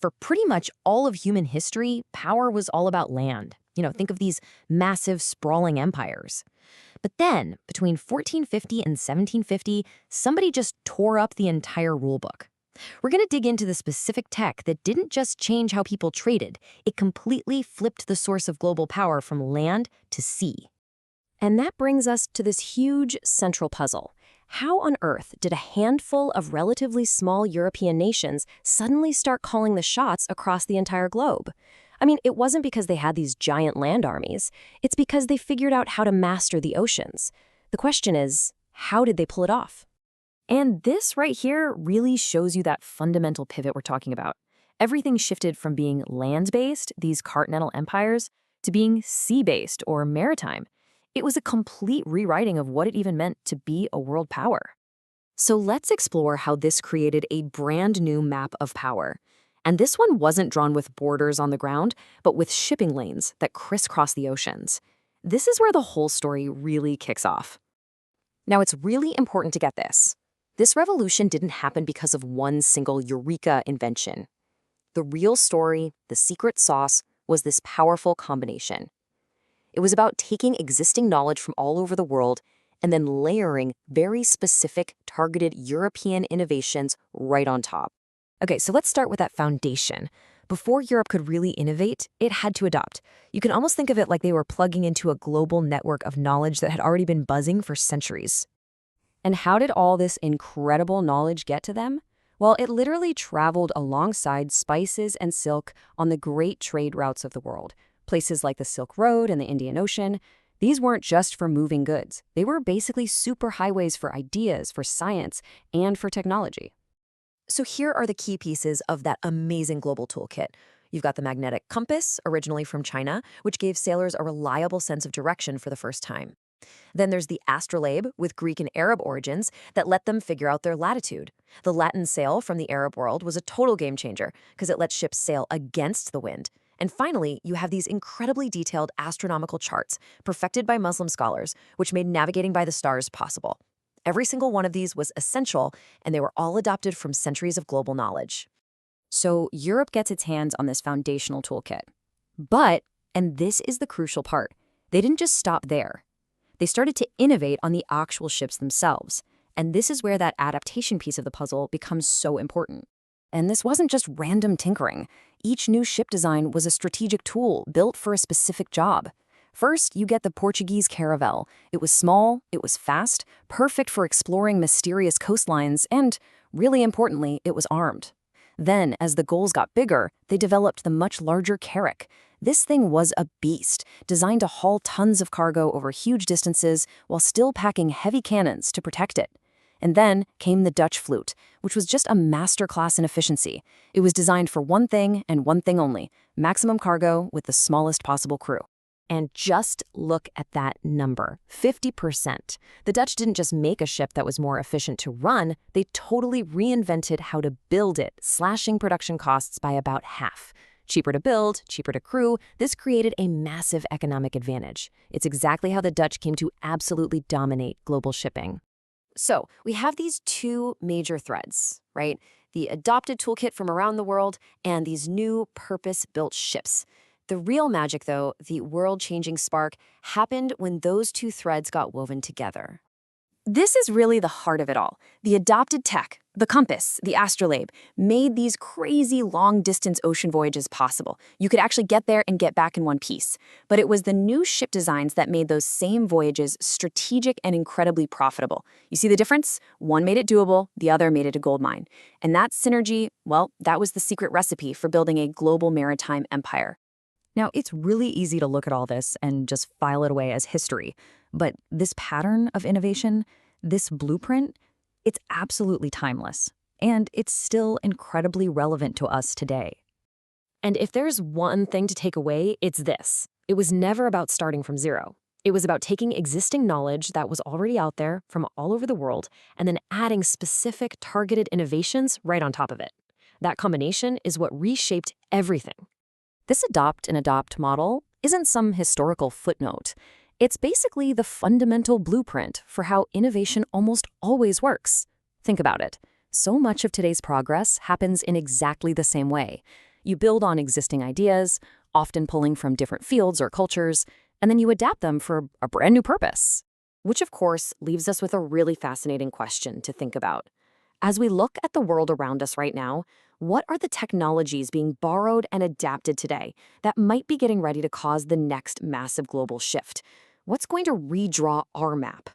For pretty much all of human history, power was all about land. Think of these massive, sprawling empires. But then, between 1450 and 1750, somebody just tore up the entire rulebook. We're going to dig into the specific tech that didn't just change how people traded, it completely flipped the source of global power from land to sea. And that brings us to this huge central puzzle. How on earth did a handful of relatively small European nations suddenly start calling the shots across the entire globe? I mean, it wasn't because they had these giant land armies. It's because they figured out how to master the oceans. The question is, how did they pull it off? And this right here really shows you that fundamental pivot we're talking about. Everything shifted from being land-based, these continental empires, to being sea-based or maritime. It was a complete rewriting of what it even meant to be a world power. So let's explore how this created a brand new map of power. And this one wasn't drawn with borders on the ground, but with shipping lanes that crisscross the oceans. This is where the whole story really kicks off. Now, it's really important to get this. This revolution didn't happen because of one single eureka invention. The real story, the secret sauce, was this powerful combination. It was about taking existing knowledge from all over the world and then layering very specific, targeted European innovations right on top. Okay, so let's start with that foundation. Before Europe could really innovate, it had to adopt. You can almost think of it like they were plugging into a global network of knowledge that had already been buzzing for centuries. And how did all this incredible knowledge get to them? Well, it literally traveled alongside spices and silk on the great trade routes of the world. Places like the Silk Road and the Indian Ocean. These weren't just for moving goods. They were basically superhighways for ideas, for science, and for technology. So here are the key pieces of that amazing global toolkit. You've got the magnetic compass, originally from China, which gave sailors a reliable sense of direction for the first time. Then there's the astrolabe, with Greek and Arab origins, that let them figure out their latitude. The Latin sail from the Arab world was a total game changer, because it let ships sail against the wind. And finally, you have these incredibly detailed astronomical charts, perfected by Muslim scholars, which made navigating by the stars possible. Every single one of these was essential, and they were all adopted from centuries of global knowledge. So Europe gets its hands on this foundational toolkit. But, and this is the crucial part, they didn't just stop there. They started to innovate on the actual ships themselves. And this is where that adaptation piece of the puzzle becomes so important. And this wasn't just random tinkering. Each new ship design was a strategic tool built for a specific job. First, you get the Portuguese caravel. It was small, it was fast, perfect for exploring mysterious coastlines, and, really importantly, it was armed. Then, as the goals got bigger, they developed the much larger carrack. This thing was a beast, designed to haul tons of cargo over huge distances while still packing heavy cannons to protect it. And then came the Dutch flute, which was just a masterclass in efficiency. It was designed for one thing and one thing only, maximum cargo with the smallest possible crew. And just look at that number, 50%. The Dutch didn't just make a ship that was more efficient to run, they totally reinvented how to build it, slashing production costs by about half. Cheaper to build, cheaper to crew, this created a massive economic advantage. It's exactly how the Dutch came to absolutely dominate global shipping. So we have these two major threads, right? The adopted toolkit from around the world and these new purpose-built ships. The real magic, though, the world-changing spark, happened when those two threads got woven together. This is really the heart of it all. The adopted tech, the compass, the astrolabe, made these crazy long-distance ocean voyages possible. You could actually get there and get back in one piece. But it was the new ship designs that made those same voyages strategic and incredibly profitable. You see the difference? One made it doable, the other made it a goldmine. And that synergy, well, that was the secret recipe for building a global maritime empire. Now, it's really easy to look at all this and just file it away as history. But this pattern of innovation, this blueprint, it's absolutely timeless. And it's still incredibly relevant to us today. And if there's one thing to take away, it's this. It was never about starting from zero. It was about taking existing knowledge that was already out there from all over the world and then adding specific targeted innovations right on top of it. That combination is what reshaped everything. This adopt and adopt model isn't some historical footnote. It's basically the fundamental blueprint for how innovation almost always works. Think about it. So much of today's progress happens in exactly the same way. You build on existing ideas, often pulling from different fields or cultures, and then you adapt them for a brand new purpose. Which, of course, leaves us with a really fascinating question to think about. As we look at the world around us right now, what are the technologies being borrowed and adapted today that might be getting ready to cause the next massive global shift? What's going to redraw our map?